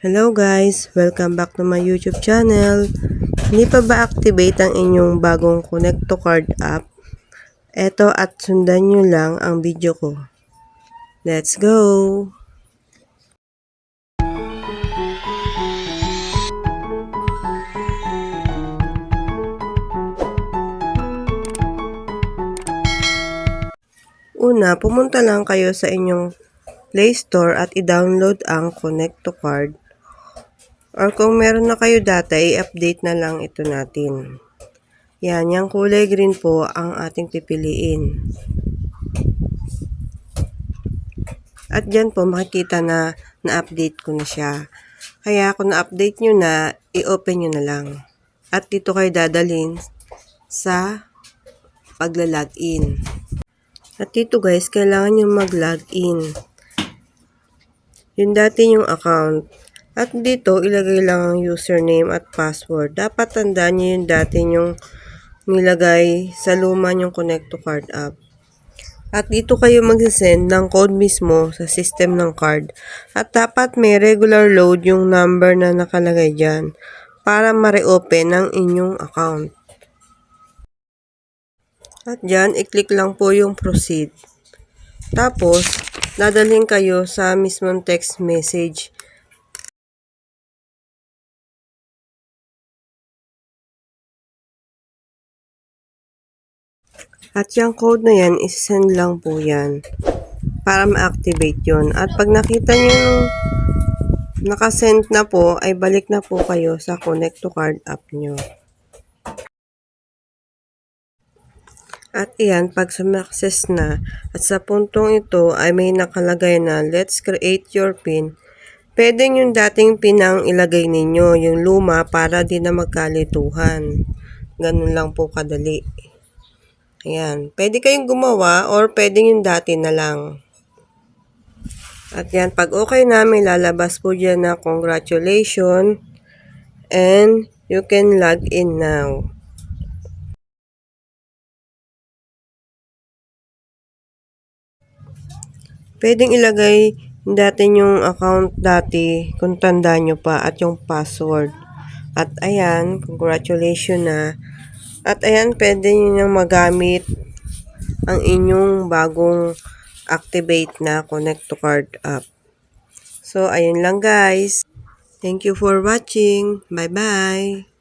Hello guys! Welcome back to my YouTube channel. Hindi pa ba activate ang inyong bagong Connect to Card app? Eto at sundan nyo lang ang video ko. Let's go! Una, pumunta lang kayo sa inyong Play Store at i-download ang Connect to Card. Or kung meron na kayo dati, i-update na lang ito natin. Yan, yung kulay green po ang ating pipiliin. At dyan po makikita na na-update ko na siya. Kaya kung na-update nyo na, i-open nyo na lang. At dito kayo dadalhin sa pagla-login. At dito guys, kailangan nyo mag-login. Yung dati yung account. At dito, ilagay lang ang username at password. Dapat tandaan nyo yung dati yung nilagay sa luma yung Connect to Card app. At dito kayo mag-send ng code mismo sa system ng card. At dapat may regular load yung number na nakalagay dyan para ma-reopen ang inyong account. At dyan, i-click lang po yung proceed. Tapos, dadalhin kayo sa mismong text message. At yung code na yan, isend lang po yan para ma-activate yon. At pag nakita nyo yung nakasend na po, ay balik na po kayo sa Connect to Card app nyo. At iyan, pag sumakses na at sa puntong ito ay may nakalagay na let's create your PIN, pwede yung dating PIN ang ilagay ninyo, yung luma para di na magkalituhan. Ganun lang po kadali. Ayan, pwede kayong gumawa or pwede yung dati na lang. At yan, pag okay na, may lalabas po dyan na congratulations and you can log in now. Pwedeng ilagay dati yung account dati kung tanda nyo pa at yung password. At ayan, congratulations na. At ayan, pwede nyo magamit ang inyong bagong activate na Connect to Card app. So, ayun lang guys. Thank you for watching. Bye-bye.